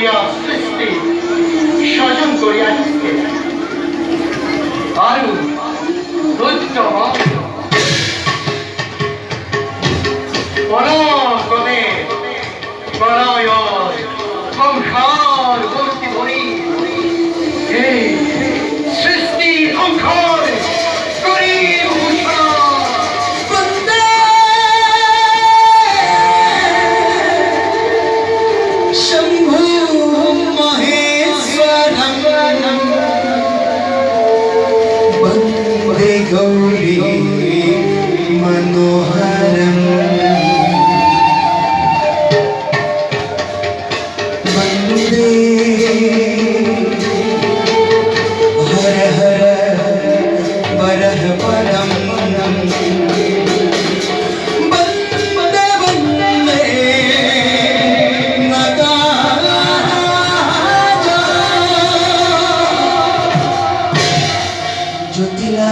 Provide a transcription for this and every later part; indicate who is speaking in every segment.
Speaker 1: করিয়া সৃষ্টি স্বজন করিয়া আরু দৈত্যময় পরাক্রমে পরায়ণ সংসার ভর্তি ধরি এই সৃষ্টি সংসার করি ভূষণ
Speaker 2: गौरी मनोहरम वंदे हर हर वरह परम वंदे वंदे नगारा ज्योतिला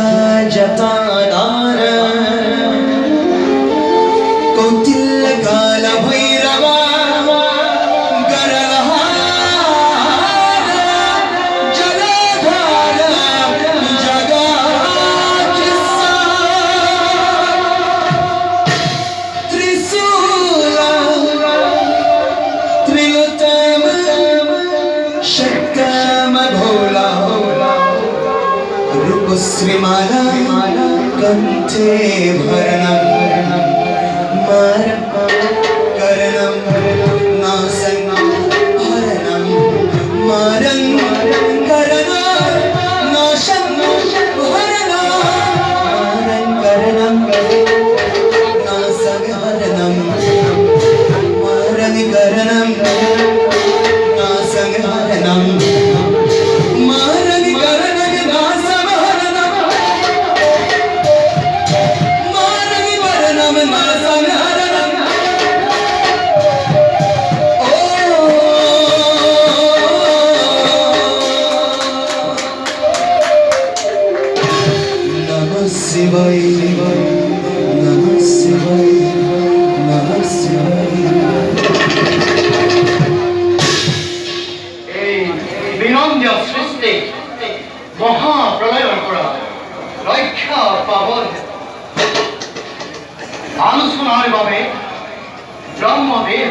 Speaker 2: जतानार कौतिल्य काल भैरवा गरलहार जलधार जगाचिसा त्रिशूल त्रिलोचन शक्तम भोला रूपश्रीमाला कंठे भरणम करणम नासं हरणम मारं करणम नाशं हरणम मारं करणम नासं हरणम मारं करणम नासं हरणम शिवाय नमः शिवाय नमः शिवाय
Speaker 1: এই বিনন্দ সৃষ্টি মহাপ্রলয়ের পৰা ৰক্ষা পাবৰ আলোচনাৰ বাবে ব্ৰহ্মদেৱ